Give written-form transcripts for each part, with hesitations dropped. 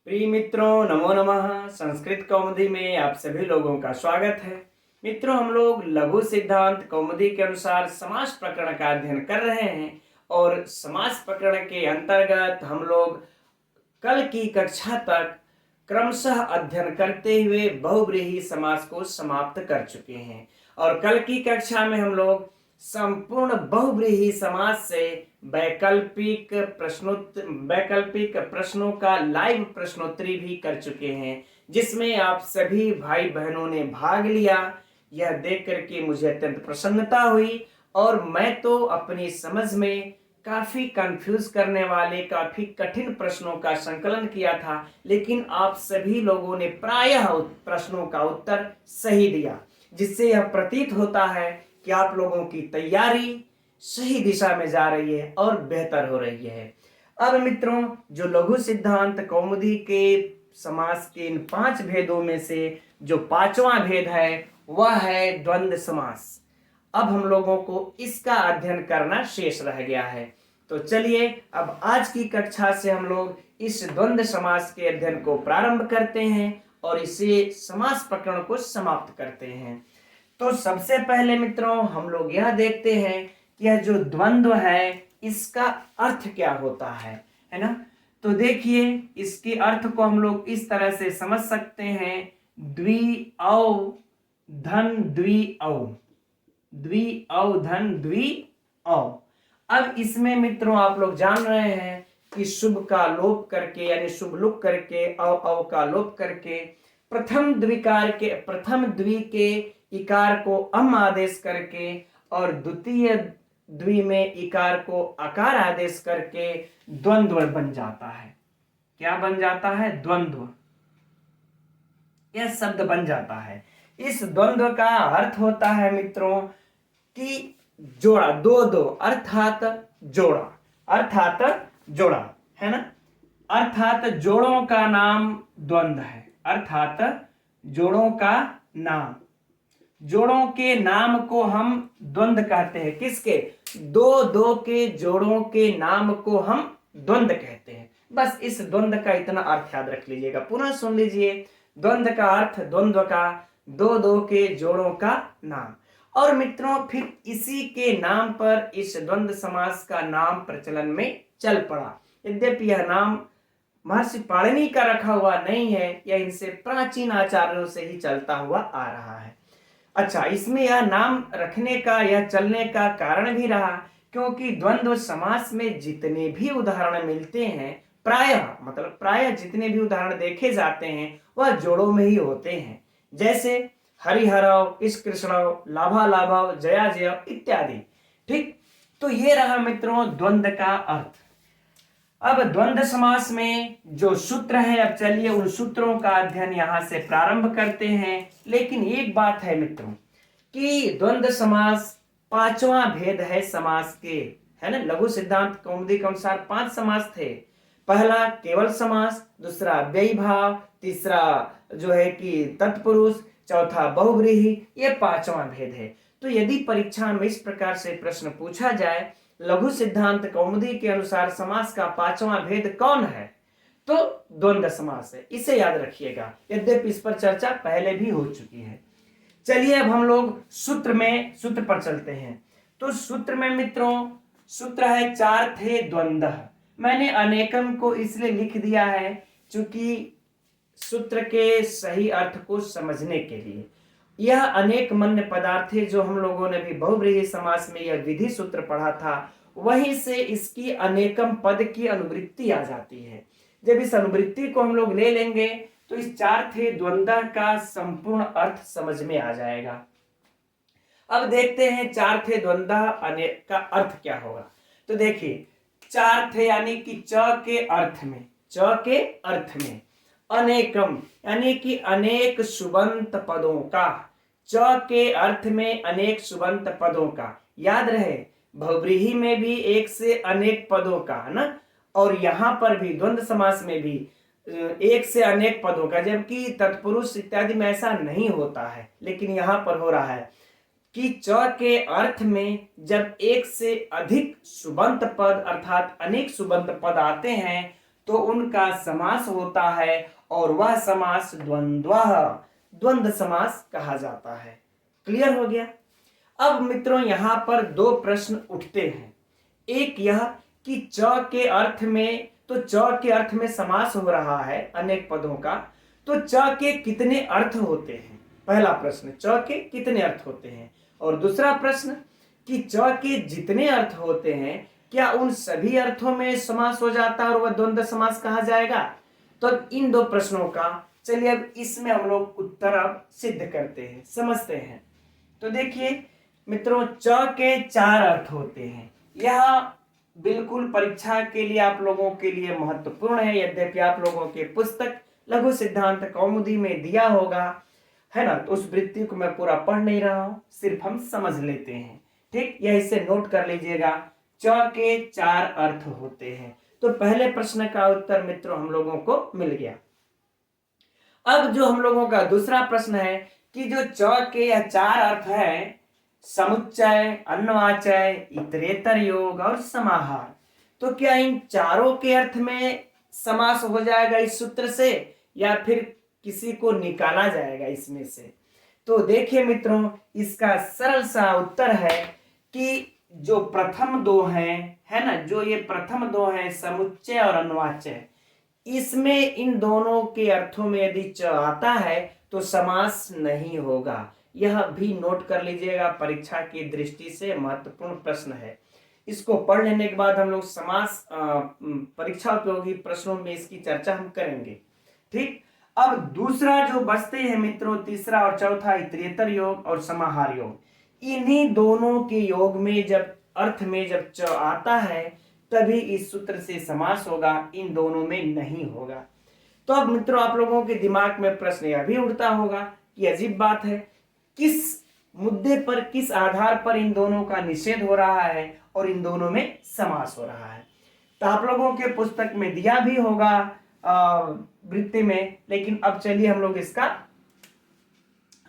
प्रिय मित्रों, नमो नमः। संस्कृत कौमुदी में आप सभी लोगों का स्वागत है। मित्रों, हम लोग लघु सिद्धांत कौमुदी के अनुसार समास प्रकरण का अध्ययन कर रहे हैं और समास प्रकरण के अंतर्गत हम लोग कल की कक्षा तक क्रमशः अध्ययन करते हुए बहुव्रीहि समास को समाप्त कर चुके हैं और कल की कक्षा में हम लोग संपूर्ण बहुव्रीहि समास से वैकल्पिक प्रश्नों का लाइव प्रश्नोत्तरी भी कर चुके हैं, जिसमें आप सभी भाई बहनों ने भाग लिया। यह देख करके मुझे अत्यंत प्रसन्नता हुई और मैं तो अपनी समझ में काफी कंफ्यूज करने वाले काफी कठिन प्रश्नों का संकलन किया था, लेकिन आप सभी लोगों ने प्रायः प्रश्नों का उत्तर सही दिया, जिससे यह प्रतीत होता है कि आप लोगों की तैयारी सही दिशा में जा रही है और बेहतर हो रही है। अब मित्रों, जो लघु सिद्धांत कौमुदी के समास के इन 5 भेदों में से जो 5वां भेद है वह है द्वंद्व समास। अब हम लोगों को इसका अध्ययन करना शेष रह गया है। तो चलिए अब आज की कक्षा से हम लोग इस द्वंद्व समास के अध्ययन को प्रारंभ करते हैं और इसे समास प्रकरण को समाप्त करते हैं। तो सबसे पहले मित्रों हम लोग यह देखते हैं कि यह जो द्वंद्व है इसका अर्थ क्या होता है ना। तो देखिए, इसके अर्थ को हम लोग इस तरह से समझ सकते हैं, द्वि औ धन द्वि औ, द्वि औ धन द्वि औ। अब इसमें मित्रों आप लोग जान रहे हैं कि शुभ का लोप करके यानी शुभ लुक करके औ का लोप करके प्रथम द्वि के इकार को अम आदेश करके और द्वितीय द्वि में इकार को अकार आदेश करके द्वंद्व बन जाता है। क्या बन जाता है? द्वंद्व। यह शब्द बन जाता है। इस द्वंद्व का अर्थ होता है मित्रों कि जोड़ा, दो अर्थात जोड़ा है ना। अर्थात जोड़ों का नाम द्वंद्व है। अर्थात जोड़ों का नाम, जोड़ों के नाम को हम द्वंद्व कहते हैं। किसके? दो के जोड़ों के नाम को हम द्वंद्व कहते हैं। बस इस द्वंद्व का इतना अर्थ याद रख लीजिएगा। पुनः सुन लीजिए, द्वंद्व का अर्थ द्वंद्व का दो के जोड़ों का नाम। और मित्रों फिर इसी के नाम पर इस द्वंद्व समास का नाम प्रचलन में चल पड़ा। यद्यपि यह नाम महर्षि पाणिनि का रखा हुआ नहीं है, यह इनसे प्राचीन आचार्यों से ही चलता हुआ आ रहा है। अच्छा, इसमें यह नाम रखने का, यह चलने का कारण भी रहा क्योंकि द्वंद्व समास में जितने भी उदाहरण मिलते हैं, प्रायः जितने भी उदाहरण देखे जाते हैं वह जोड़ों में ही होते हैं। जैसे हरिहरव, इस कृष्णव, लाभा लाभव, जया जय इत्यादि। ठीक, तो ये रहा मित्रों द्वंद्व का अर्थ। अब द्वंद्व समास में जो सूत्र है, अब चलिए उन सूत्रों का अध्ययन यहां से प्रारंभ करते हैं। लेकिन एक बात है मित्रों कि द्वंद्व समास 5वां भेद है समास के, है ना। लघु सिद्धांत कौमुदी के अनुसार 5 समास थे। पहला केवल समास, दूसरा अव्ययी भाव, तीसरा जो है कि तत्पुरुष, चौथा बहुव्रीहि, ये 5वां भेद है। तो यदि परीक्षा में इस प्रकार से प्रश्न पूछा जाए, लघु सिद्धांत कौमुदी के अनुसार समास का 5वां भेद कौन है, तो द्वंद्व समास है। इसे याद रखिएगा, यद्यपि इस पर चर्चा पहले भी हो चुकी है। चलिए अब हम लोग सूत्र पर चलते हैं। तो सूत्र में मित्रों सूत्र है 4 थे द्वंद्व। मैंने अनेकम को इसलिए लिख दिया है क्योंकि सूत्र के सही अर्थ को समझने के लिए। यह अनेक मन्य पदार्थ है जो हम लोगों ने भी बहुव्रीहि समास में यह विधि सूत्र पढ़ा था, वहीं से इसकी अनेकम पद की अनुवृत्ति आ जाती है। जब इस अनुवृत्ति को हम लोग ले लेंगे तो इस 4 थे द्वंद्व का संपूर्ण अर्थ समझ में आ जाएगा। अब देखते हैं 4 थे द्वंद्व अनेक का अर्थ क्या होगा। तो देखिए, 4 थे यानी कि च के अर्थ में अनेकम यानी कि अनेक सुबंत पदों का, च के अर्थ में अनेक सुबंत पदों का। याद रहे, बहुव्रीहि में भी एक से अनेक पदों का, है ना। और यहां पर भी द्वंद्व समास में भी एक से अनेक पदों का, जबकि तत्पुरुष इत्यादि में ऐसा नहीं होता है, लेकिन यहां पर हो रहा है कि च के अर्थ में जब एक से अधिक सुबंत पद अर्थात अनेक सुबंत पद आते हैं तो उनका समास होता है और वह समास द्वंद्वः, द्वंद्व समास कहा जाता है। क्लियर हो गया। अब मित्रों यहां पर दो प्रश्न उठते हैं। एक यह कि च के अर्थ में, तो च के अर्थ में समास हो रहा है अनेक पदों का, तो च के कितने अर्थ होते हैं? पहला प्रश्न, च के कितने अर्थ होते हैं? और दूसरा प्रश्न कि च के जितने अर्थ होते हैं क्या उन सभी अर्थों में समास हो जाता है और वह द्वंद्व समास कहा जाएगा? तो अब इन दो प्रश्नों का, चलिए अब इसमें हम लोग उत्तर अब सिद्ध करते हैं, समझते हैं। तो देखिए मित्रों, च के 4 अर्थ होते हैं। यह बिल्कुल परीक्षा के लिए आप लोगों के लिए महत्वपूर्ण है, यद्यपि आप लोगों के पुस्तक लघु सिद्धांत कौमुदी में दिया होगा, है ना, तो उस वृत्ति को मैं पूरा पढ़ नहीं रहा हूं, सिर्फ हम समझ लेते हैं। ठीक, यह इसे नोट कर लीजिएगा, च के 4 अर्थ होते हैं। तो पहले प्रश्न का उत्तर मित्रों हम लोगों को मिल गया। अब जो हम लोगों का दूसरा प्रश्न है कि जो च के यह 4 अर्थ है, समुच्चय, अन्ववाचय, इतरेतर योग और समाहार, तो क्या इन चारों के अर्थ में समास हो जाएगा इस सूत्र से, या फिर किसी को निकाला जाएगा इसमें से? तो देखिए मित्रों, इसका सरल सा उत्तर है कि जो प्रथम दो हैं, है ना, जो ये प्रथम दो हैं समुच्चय और अन्ववाचय, इसमें इन दोनों के अर्थों में यदि च आता है तो समास नहीं होगा। यह भी नोट कर लीजिएगा, परीक्षा की दृष्टि से महत्वपूर्ण प्रश्न है। इसको पढ़ लेने के बाद हम लोग समास परीक्षा उपयोगी प्रश्नों में इसकी चर्चा हम करेंगे। ठीक, अब दूसरा जो बचते हैं मित्रों, तीसरा और चौथा, इतरेतर योग और समाहार योग, इन्हीं दोनों के योग में जब अर्थ में जब च आता है तभी इस सूत्र से समास होगा, इन दोनों में नहीं होगा। तो अब मित्रों आप लोगों के दिमाग में प्रश्न यह भी उठता होगा कि अजीब बात है, किस मुद्दे पर, किस आधार पर इन दोनों का निषेध हो रहा है और इन दोनों में समास हो रहा है? तो आप लोगों के पुस्तक में दिया भी होगा वृत्ति में, लेकिन अब चलिए हम लोग इसका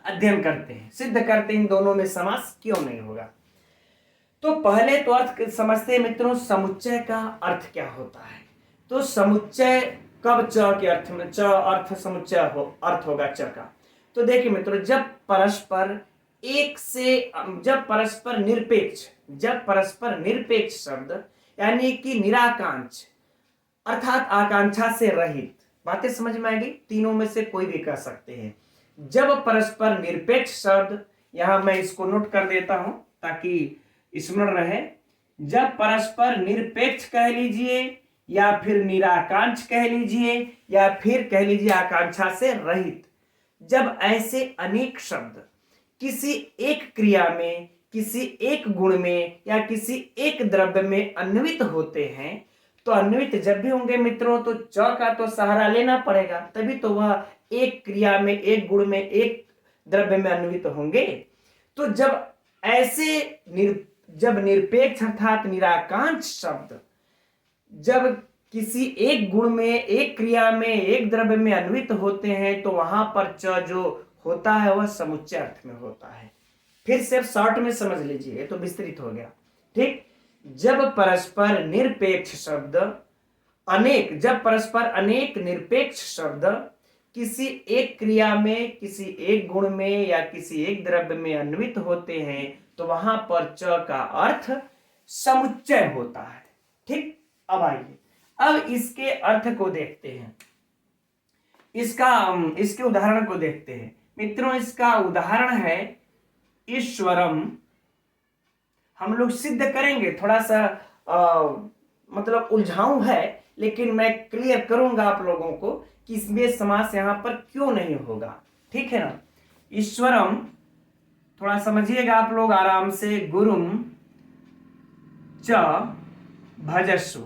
अध्ययन करते हैं, सिद्ध करते हैं इन दोनों में समास क्यों नहीं होगा। तो पहले तो अर्थ समझते हैं मित्रों, समुच्चय का अर्थ क्या होता है। तो समुच्चय कब च के अर्थ में, च अर्थ समुच्चय हो, अर्थ होगा च का। तो देखिए मित्रों, जब परस्पर एक से, जब परस्पर निरपेक्ष शब्द यानी कि निराकांक्ष अर्थात आकांक्षा से रहित, बातें समझ में आएगी, तीनों में से कोई भी कह सकते हैं। जब परस्पर निरपेक्ष शब्द, यहां मैं इसको नोट कर देता हूं ताकि स्मरण रहे, जब परस्पर निरपेक्ष कह लीजिए या फिर निराकांक्ष कह लीजिए या फिर कह लीजिए आकांक्षा से रहित, जब ऐसे अनेक शब्द किसी एक क्रिया में, किसी एक गुण में या किसी एक द्रव्य में अन्वित होते हैं, तो अन्वित जब भी होंगे मित्रों तो च का तो सहारा लेना पड़ेगा, तभी तो वह एक क्रिया में, एक गुण में, एक द्रव्य में अन्वित होंगे। तो जब ऐसे जब निरपेक्ष अर्थात निराकांक्ष शब्द जब किसी एक गुण में, एक क्रिया में, एक द्रव्य में अन्वित होते हैं तो वहां पर च जो होता है वह समुच्चय अर्थ में होता है। फिर सिर्फ शॉर्ट में समझ लीजिए, तो विस्तृत हो गया। ठीक, जब परस्पर निरपेक्ष शब्द अनेक, जब परस्पर अनेक निरपेक्ष शब्द किसी एक क्रिया में, किसी एक गुण में या किसी एक द्रव्य में अन्वित होते हैं तो वहां पर च का अर्थ समुच्चय होता है। ठीक, अब आइए अब इसके अर्थ को देखते हैं, इसके उदाहरण को देखते हैं मित्रों। इसका उदाहरण है ईश्वरम। हम लोग सिद्ध करेंगे, थोड़ा सा मतलब उलझाऊ है, लेकिन मैं क्लियर करूंगा आप लोगों को कि इसमें समास यहां पर क्यों नहीं होगा। ठीक है ना, ईश्वरम थोड़ा समझिएगा आप लोग आराम से, गुरुम च भजस्व,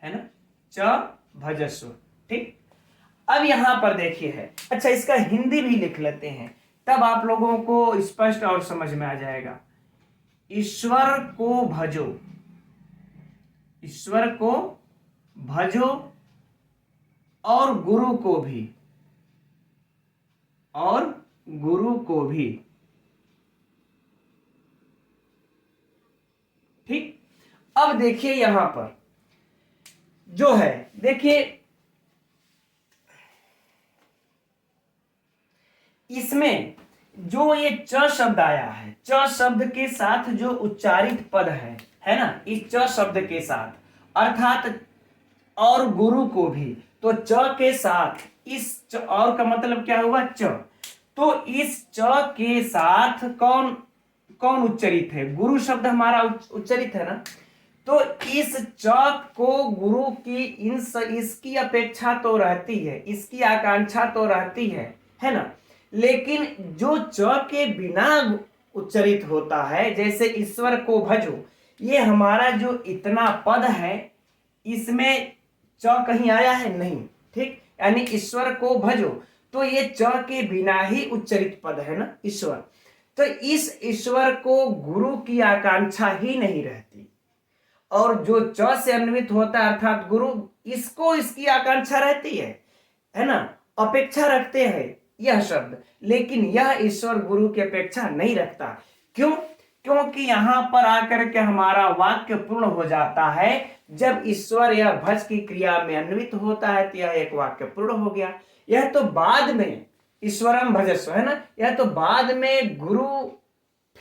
है ना, च भजस्व। ठीक, अब यहां पर देखिए है, अच्छा इसका हिंदी भी लिख लेते हैं, तब आप लोगों को स्पष्ट और समझ में आ जाएगा। ईश्वर को भजो, ईश्वर को भजो और गुरु को भी, और गुरु को भी। ठीक, अब देखिए यहां पर जो है देखिए इसमें जो ये च शब्द आया है, च शब्द के साथ जो उच्चारित पद है ना, इस च शब्द के साथ अर्थात और गुरु को भी, तो च के साथ इस च, और का मतलब क्या हुआ च, तो इस च के साथ कौन कौन उच्चरित है, गुरु शब्द हमारा उच्चरित है ना, तो इस च को गुरु की इसकी अपेक्षा तो रहती है, इसकी आकांक्षा तो रहती है ना, लेकिन जो च के बिना उच्चरित होता है, जैसे ईश्वर को भजो, ये हमारा जो इतना पद है इसमें च कहीं आया है नहीं, ठीक, यानी ईश्वर को भजो, तो ये च के बिना ही उच्चरित पद है ना ईश्वर, तो इस ईश्वर को गुरु की आकांक्षा ही नहीं रहती, और जो च से अन्वित होता है अर्थात गुरु, इसको इसकी आकांक्षा रहती है ना, अपेक्षा रखते हैं यह शब्द, लेकिन यह ईश्वर गुरु की अपेक्षा नहीं रखता। क्यों? क्योंकि यहां पर आकर के हमारा वाक्य पूर्ण हो जाता है, जब ईश्वर यह भज की क्रिया में अन्वित होता है तो यह एक वाक्य पूर्ण हो गया। यह तो बाद में ईश्वरम भजस्व है ना, यह तो बाद में गुरु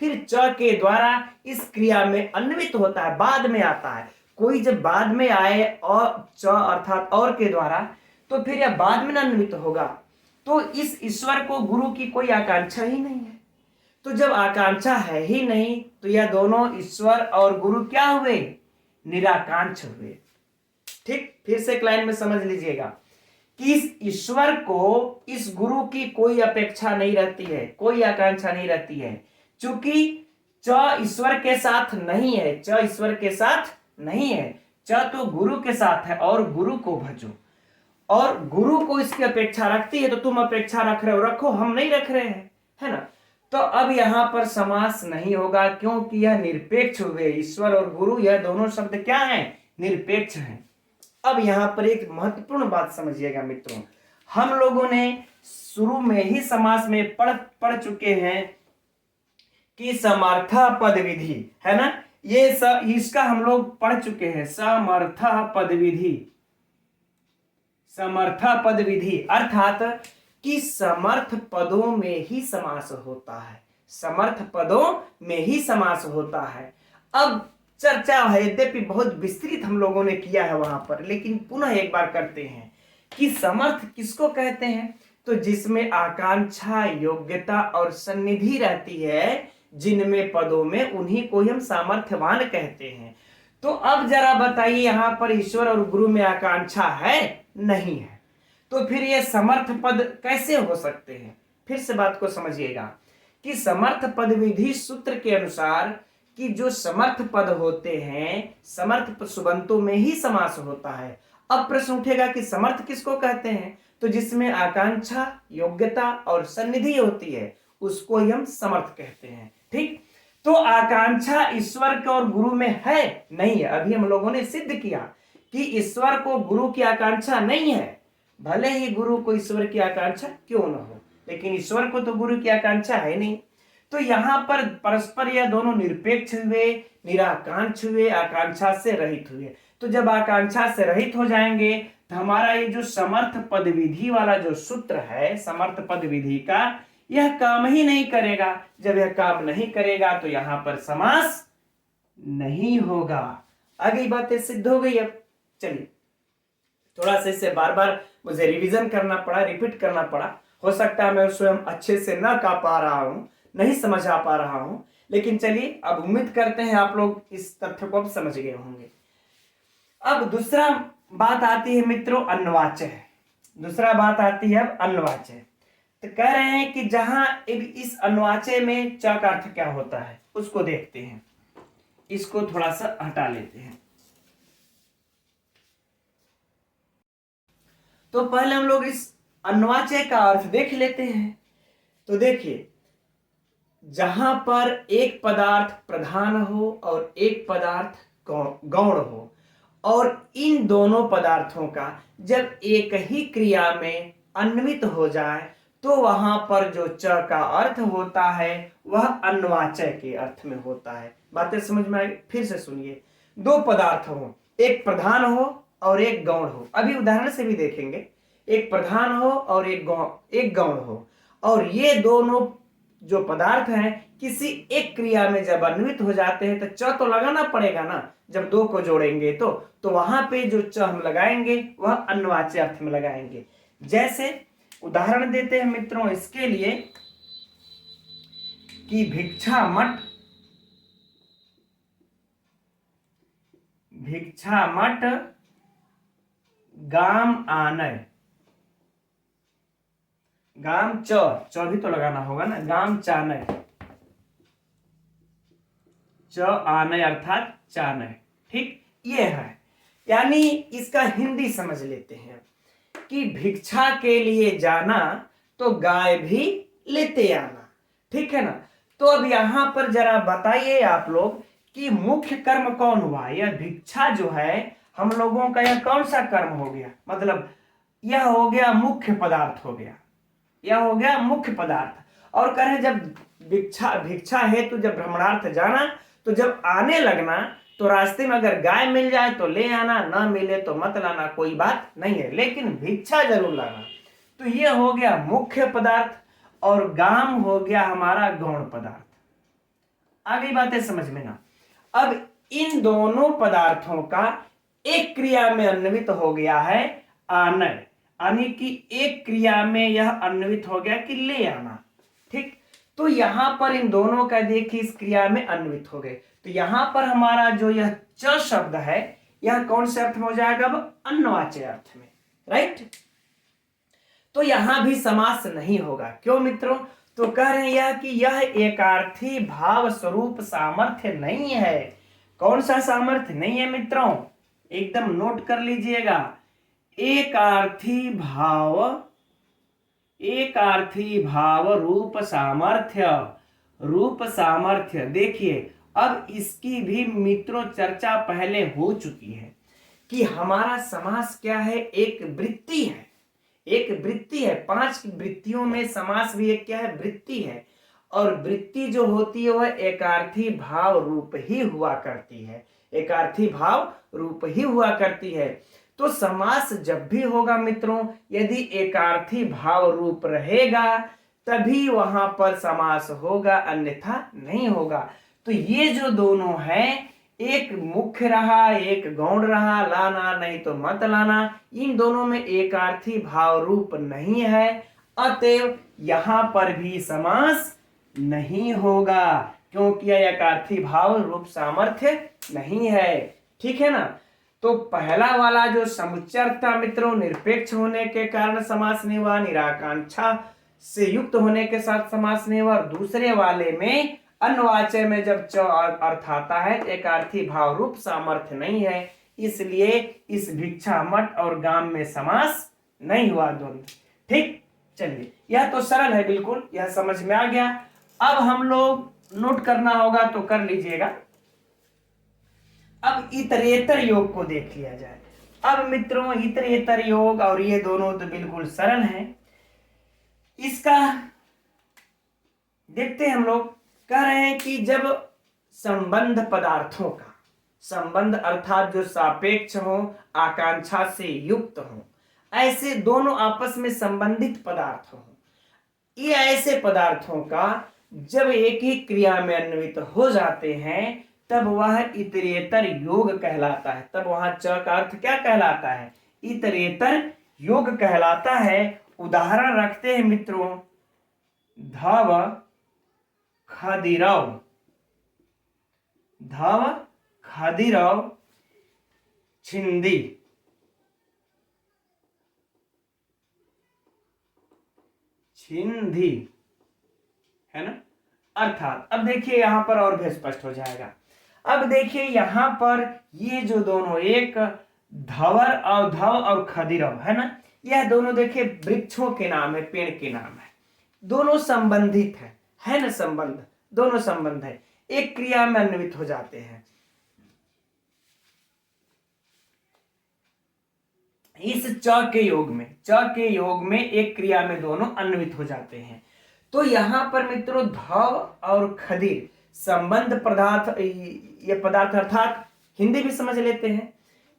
फिर च के द्वारा इस क्रिया में अन्वित होता है, बाद में आता है। कोई जब बाद में आए और च अर्थात और के द्वारा, तो फिर यह बाद में अन्वित होगा, तो इस ईश्वर को गुरु की कोई आकांक्षा ही नहीं है। तो जब आकांक्षा है ही नहीं, तो यह दोनों ईश्वर और गुरु क्या हुए, निराकांक्ष हुए। ठीक, फिर से एक लाइन में समझ लीजिएगा कि इस ईश्वर को इस गुरु की कोई अपेक्षा नहीं रहती है, कोई आकांक्षा नहीं रहती है, चूंकि च ईश्वर के साथ नहीं है, च ईश्वर के साथ नहीं है, च तो गुरु के साथ है, और गुरु को भजो, और गुरु को इसकी अपेक्षा रखती है, तो तुम अपेक्षा रख रहे हो, रखो, हम नहीं रख रहे हैं, है ना। तो अब यहां पर समास नहीं होगा, क्योंकि यह निरपेक्ष हुए, ईश्वर और गुरु यह दोनों शब्द क्या हैं, निरपेक्ष हैं। अब यहां पर एक महत्वपूर्ण बात समझिएगा मित्रों, हम लोगों ने शुरू में ही समास में पढ़ चुके हैं कि समर्था पद विधि है ना, ये इसका हम लोग पढ़ चुके हैं, समर्था पद विधि, समर्था पद विधि अर्थात कि समर्थ पदों में ही समास होता है, समर्थ पदों में ही समास होता है। अब चर्चा है, यद्यपि बहुत विस्तृत हम लोगों ने किया है वहां पर, लेकिन पुनः एक बार करते हैं कि समर्थ किसको कहते हैं, तो जिसमें आकांक्षा, योग्यता और सन्निधि रहती है, जिनमें पदों में, उन्हीं को हम सामर्थ्यवान कहते हैं। तो अब जरा बताइए, यहां पर ईश्वर और गुरु में आकांक्षा है, नहीं है, तो फिर ये समर्थ पद कैसे हो सकते हैं। फिर से बात को समझिएगा कि समर्थ पद विधि सूत्र के अनुसार कि जो समर्थ पद होते हैं, समर्थ सुबंतों में ही समास होता है। अब प्रश्न उठेगा कि समर्थ किसको कहते हैं, तो जिसमें आकांक्षा, योग्यता और सन्निधि होती है, उसको हम समर्थ कहते हैं। ठीक, तो आकांक्षा ईश्वर के और गुरु में है, नहीं है। अभी हम लोगों ने सिद्ध किया कि ईश्वर को गुरु की आकांक्षा नहीं है, भले ही गुरु को ईश्वर की आकांक्षा क्यों न हो, लेकिन ईश्वर को तो गुरु की आकांक्षा है नहीं। तो यहां पर परस्पर यह दोनों निरपेक्ष हुए, निराकांक्ष हुए, आकांक्षा से रहित हुए। तो जब आकांक्षा से रहित हो जाएंगे, तो हमारा ये जो समर्थ पद विधि वाला जो सूत्र है, समर्थ पद विधि का, यह काम ही नहीं करेगा। जब यह काम नहीं करेगा, तो यहां पर समास नहीं होगा। आगे बातें सिद्ध हो गई। अब चलिए, थोड़ा सा इसे बार बार मुझे रिवीजन करना पड़ा, रिपीट करना पड़ा, हो सकता है मैं स्वयं अच्छे से ना कर पा रहा हूं, नहीं समझ आ पा रहा हूं, लेकिन चलिए, अब उम्मीद करते हैं आप लोग इस तथ्य को अब समझ गए होंगे। अब दूसरा बात आती है मित्रों, अन्वाच्य। दूसरा बात आती है अब अन्वाच्य। तो कह रहे हैं कि जहां इस अन्वाच्य में च का अर्थ क्या होता है, उसको देखते हैं। इसको थोड़ा सा हटा लेते हैं। तो पहले हम लोग इस अन्वाच्य का अर्थ देख लेते हैं। तो देखिए, जहां पर एक पदार्थ प्रधान हो और एक पदार्थ गौण हो, और इन दोनों पदार्थों का जब एक ही क्रिया में अन्वित हो जाए, तो वहां पर जो च का अर्थ होता है वह अन्वाच्य के अर्थ में होता है। बातें समझ में आई? फिर से सुनिए, दो पदार्थ हो, एक प्रधान हो और एक गौण हो। अभी उदाहरण से भी देखेंगे, एक प्रधान हो और एक गौण हो, और ये दोनों जो पदार्थ हैं किसी एक क्रिया में जब अन्वित हो जाते हैं तो च तो लगाना पड़ेगा ना, जब दो को जोड़ेंगे तो वहां पे जो च हम लगाएंगे वह अन्यवाच्य अर्थ में लगाएंगे। जैसे उदाहरण देते हैं मित्रों इसके लिए कि भिक्षा मट गाम आनय, गाम च भी तो लगाना होगा ना, गाम चानय, च आनय अर्थात चानय। ठीक, ये है। यानी इसका हिंदी समझ लेते हैं कि भिक्षा के लिए जाना तो गाय भी लेते आना। ठीक है ना। तो अब यहां पर जरा बताइए आप लोग कि मुख्य कर्म कौन हुआ। यह भिक्षा जो है हम लोगों का यह कौन सा कर्म हो गया, मतलब यह हो गया मुख्य पदार्थ हो गया, यह हो गया मुख्य पदार्थ। और कहें जब भिक्षा हेतु जब भ्रमणार्थ जाना तो जब आने लगना तो रास्ते में अगर गाय मिल जाए तो ले आना, ना मिले तो मत लाना, कोई बात नहीं है, लेकिन भिक्षा जरूर लाना। तो ये हो गया मुख्य पदार्थ और गाम हो गया हमारा गौण पदार्थ। आ गई बातें समझ में ना। अब इन दोनों पदार्थों का एक क्रिया में अन्वित हो गया है आनय, यानी कि एक क्रिया में यह अन्वित हो गया कि ले आना। ठीक, तो यहां पर इन दोनों का देखिए इस क्रिया में अन्वित हो गए, तो यहां पर हमारा जो यह च शब्द है यह कौन से अर्थ में हो जाएगा, अब अन्यवाच्य अर्थ में, राइट। तो यहां भी समास नहीं होगा। क्यों मित्रों, तो कह रहे हैं कि यह एकार्थी भाव स्वरूप सामर्थ्य नहीं है। कौन सा सामर्थ्य नहीं है मित्रों, एकदम नोट कर लीजिएगा, एकार्थी भाव रूप सामर्थ्य। देखिए अब इसकी भी मित्रों चर्चा पहले हो चुकी है कि हमारा समास क्या है, एक वृत्ति है, एक वृत्ति है। 5 वृत्तियों में समास भी एक क्या है, वृत्ति है। और वृत्ति जो होती है वह एकार्थी भाव रूप ही हुआ करती है, एकार्थी भाव रूप ही हुआ करती है। तो समास जब भी होगा मित्रों, यदि एकार्थी भाव रूप रहेगा तभी वहां पर समास होगा, अन्यथा नहीं होगा। तो ये जो दोनों हैं, एक मुख्य रहा एक गौण रहा, लाना नहीं तो मत लाना, इन दोनों में एकार्थी भाव रूप नहीं है, अतएव यहां पर भी समास नहीं होगा, क्योंकि यह एकार्थी भाव रूप सामर्थ्य नहीं है। ठीक है ना। तो पहला वाला जो समुच्चय था मित्रों, निरपेक्ष होने के कारण समास नहीं हुआ, निराकांक्षा से युक्त होने के साथ समास नहीं हुआ। और दूसरे वाले में अन्यवाच्य में जब च अर्थ आता है तो एकार्थी भाव रूप सामर्थ्य नहीं है, इसलिए इस भिक्षा मट और गाम में समास नहीं हुआ द्वंद्व। ठीक, चलिए यह तो सरल है बिल्कुल, यह समझ में आ गया। अब हम लोग नोट करना होगा तो कर लीजिएगा। अब इतरेतर योग को देख लिया जाए। अब मित्रों इतरेतर योग और ये दोनों तो बिल्कुल सरल हैं। इसका देखते हैं हम लोग। कह रहे हैं कि जब संबंध पदार्थों का संबंध अर्थात जो सापेक्ष हो, आकांक्षा से युक्त हो, ऐसे दोनों आपस में संबंधित पदार्थ हो, ये ऐसे पदार्थों का जब एक ही क्रिया में अन्वित हो जाते हैं तब वह इतरेतर योग कहलाता है। तब वहां च का अर्थ क्या कहलाता है, इतरेतर योग कहलाता है। उदाहरण रखते हैं मित्रों, धव खदिरव छिंदी, है ना। अर्थात अब देखिए यहां पर और भी स्पष्ट हो जाएगा। अब देखिए यहां पर ये जो दोनों, एक धव और खदिरव है ना, यह दोनों देखिए वृक्षों के नाम है, पेड़ के नाम है, दोनों संबंधित है ना, संबंध, दोनों संबंध है, एक क्रिया में अन्वित हो जाते हैं। इस च के योग में एक क्रिया में दोनों अन्वित हो जाते हैं। तो यहां पर मित्रों धव और खदिर संबंध पदार्थ, ये पदार्थ अर्थात हिंदी भी समझ लेते हैं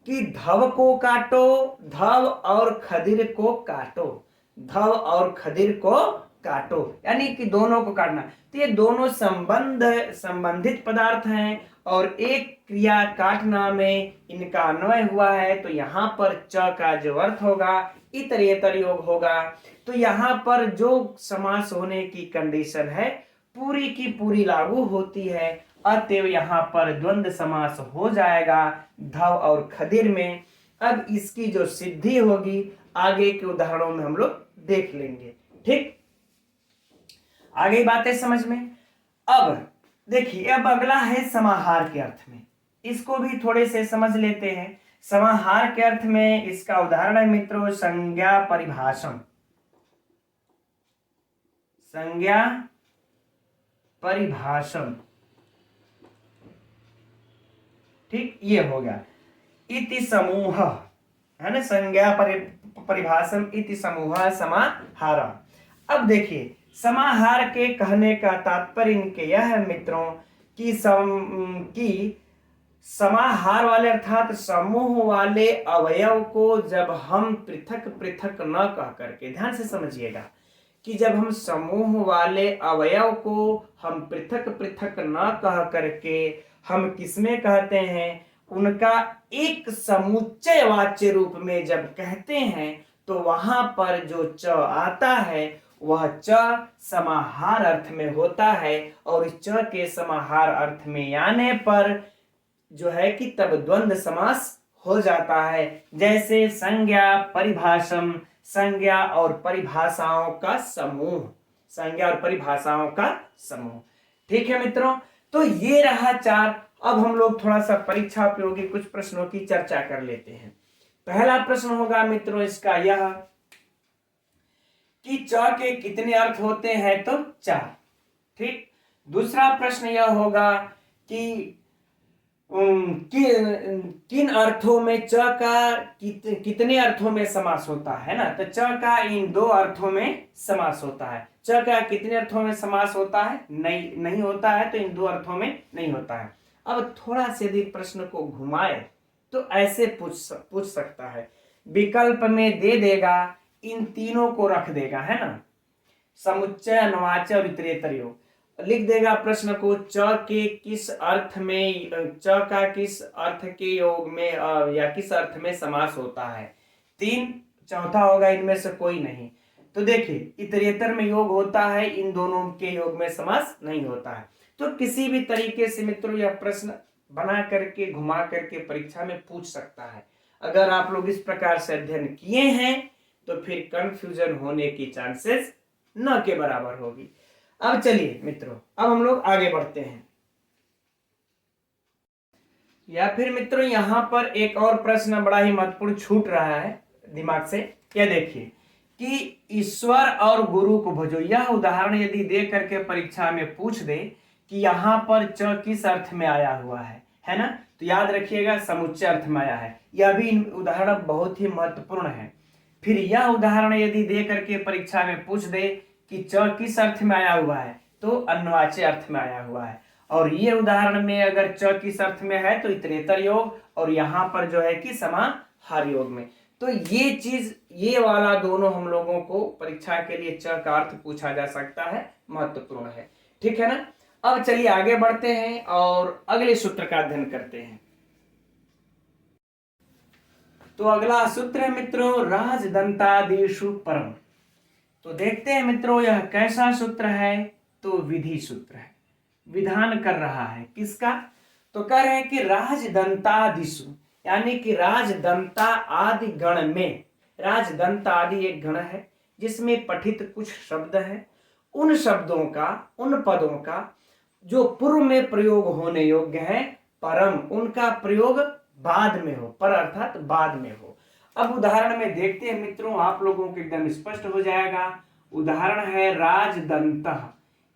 कि धव को काटो, धव और खदिर को काटो, धव और खदिर को काटो, यानी कि दोनों को काटना। तो ये दोनों संबंधित पदार्थ हैं और एक क्रिया काटना में इनका अन्वय हुआ है, तो यहाँ पर च का जो अर्थ होगा इतरेतर योग होगा। तो यहाँ पर जो समास होने की कंडीशन है पूरी की पूरी लागू होती है, अतएव यहाँ पर द्वंद्व समास हो जाएगा धव और खदिर में। अब इसकी जो सिद्धि होगी आगे के उदाहरणों में हम लोग देख लेंगे। ठीक, आगे बातें समझ में। अब देखिए, अब अगला है समाहार के अर्थ में, इसको भी थोड़े से समझ लेते हैं। समाहार के अर्थ में इसका उदाहरण है मित्रों संज्ञा परिभाषम, संज्ञा परिभाषम। ठीक, ये हो गया। इति समूह है ना, संज्ञा परिभाषम इति समूह समाहार। अब देखिए, समाहार के कहने का तात्पर्य इनके यह है मित्रों कि समाहार वाले अर्थात समूह वाले अवयव को जब हम पृथक पृथक न कह करके, ध्यान से समझिएगा कि जब हम समूह वाले अवयव को हम पृथक पृथक न कह करके हम किसमें कहते हैं, उनका एक समुच्चय वाच्य रूप में जब कहते हैं तो वहां पर जो च आता है वह च समाहार अर्थ में होता है, और इस च के समाहार अर्थ में आने पर जो है कि तब द्वंद्व समास हो जाता है। जैसे संज्ञा परिभाषम, संज्ञा और परिभाषाओं का समूह, संज्ञा और परिभाषाओं का समूह। ठीक है मित्रों, तो ये रहा चार। अब हम लोग थोड़ा सा परीक्षा उपयोगी कुछ प्रश्नों की चर्चा कर लेते हैं। पहला प्रश्न होगा मित्रों इसका यह कि च के कितने अर्थ होते हैं, तो चार। ठीक, दूसरा प्रश्न यह होगा कि किन अर्थों में च का कितने अर्थों में समास होता है ना, तो च का इन दो अर्थों में समास होता है। च का कितने अर्थों में समास होता है, नहीं होता है, तो इन दो अर्थों में नहीं होता है। अब थोड़ा से यदि प्रश्न को घुमाए तो ऐसे पूछ सकता है, विकल्प में दे देगा, इन तीनों को रख देगा, है ना, समुच्चय, अन्वाच्य और इतरेतर योग, लिख देगा प्रश्न को च के किस अर्थ में, च का किस अर्थ के योग में या किस अर्थ में समास होता है, तीन, चौथा होगा इनमें से कोई नहीं। तो देखिए, इतरेतर में योग होता है, इन दोनों के योग में समास नहीं होता है। तो किसी भी तरीके से मित्रों यह प्रश्न बना करके घुमा करके परीक्षा में पूछ सकता है। अगर आप लोग इस प्रकार से अध्ययन किए हैं तो फिर कंफ्यूजन होने की चांसेस न के बराबर होगी। अब चलिए मित्रों, अब हम लोग आगे बढ़ते हैं। या फिर मित्रों यहां पर एक और प्रश्न बड़ा ही महत्वपूर्ण छूट रहा है दिमाग से। क्या देखिए कि ईश्वर और गुरु को भजो, यह उदाहरण यदि दे करके परीक्षा में पूछ दे कि यहाँ पर च किस अर्थ में आया हुआ है ना, तो याद रखिएगा समुच्चय अर्थ में आया है। यह भी उदाहरण बहुत ही महत्वपूर्ण है। फिर यह उदाहरण यदि दे करके परीक्षा में पूछ दे कि च किस अर्थ में आया हुआ है, तो अन्वाच्य अर्थ में आया हुआ है। और ये उदाहरण में अगर च किस अर्थ में है तो इतरेतर योग, और यहाँ पर जो है कि समाहार योग में। तो ये चीज, ये वाला दोनों हम लोगों को परीक्षा के लिए च का अर्थ पूछा जा सकता है, महत्वपूर्ण है। ठीक है ना। अब चलिए आगे बढ़ते हैं और अगले सूत्र का अध्ययन करते हैं। तो अगला सूत्र है मित्रों राजदंतादिषु परम। तो देखते हैं मित्रों यह कैसा सूत्र है, तो विधि सूत्र है, विधान कर रहा है किसका, तो कह रहे हैं कि राजदंतादिषु, यानी कि राजदंता आदि गण में, राजदंता आदि एक गण है जिसमें पठित कुछ शब्द है, उन शब्दों का, उन पदों का जो पूर्व में प्रयोग होने योग्य है, परम उनका प्रयोग बाद में हो, पर अर्थात बाद में हो। अब उदाहरण में देखते हैं मित्रों, आप लोगों को एकदम स्पष्ट हो जाएगा। उदाहरण है राजदंतः।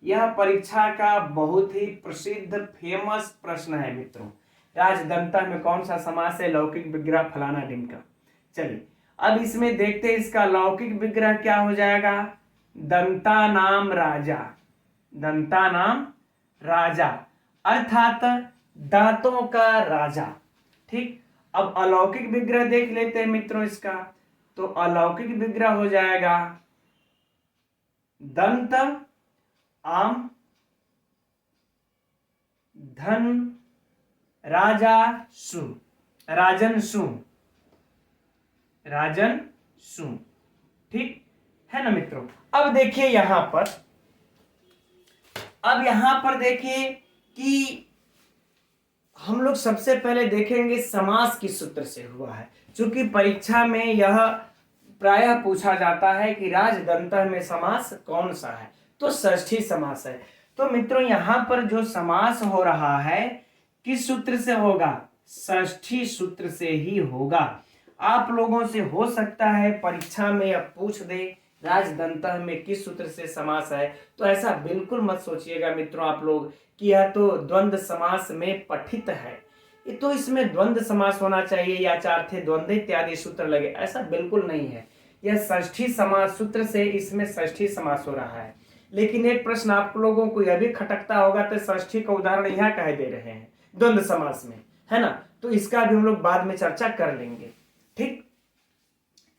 यह परीक्षा का बहुत ही प्रसिद्ध फेमस प्रश्न है मित्रों। राजदंतः में कौन सा समास है, लौकिक विग्रह फलाना ढिमका। चलिए अब इसमें देखते हैं इसका लौकिक विग्रह क्या हो जाएगा, दंता नाम राजा, दंता नाम राजा अर्थात दांतों का राजा। ठीक, अब अलौकिक विग्रह देख लेते हैं मित्रों इसका। तो अलौकिक विग्रह हो जाएगा दंत आम धन राजा सु राजन सु राजन सु। ठीक है ना मित्रों। अब देखिए यहां पर, अब यहां पर देखिए कि हम लोग सबसे पहले देखेंगे समास किस सूत्र से हुआ है, क्योंकि परीक्षा में यह प्रायः पूछा जाता है कि राजदंत में समास कौन सा है, तो षष्ठी समास है। तो मित्रों यहां पर जो समास हो रहा है किस सूत्र से होगा, षष्ठी सूत्र से ही होगा। आप लोगों से हो सकता है परीक्षा में अब पूछ दे राजदंत में किस सूत्र से समास है, तो ऐसा बिल्कुल मत सोचिएगा मित्रों आप लोग कि यह तो द्वंद्व समास में पठित है, ये तो इसमें द्वंद्व समास होना चाहिए या चार थे द्वंद्व इत्यादि सूत्र लगे, ऐसा बिल्कुल नहीं है। यह षष्ठी समास सूत्र से इसमें षष्ठी समास हो रहा है। लेकिन एक प्रश्न आप लोगों को यह भी खटकता होगा, तो षष्ठी का उदाहरण यहाँ कह दे रहे हैं द्वंद्व समास में, है ना, तो इसका भी हम लोग बाद में चर्चा कर लेंगे। ठीक,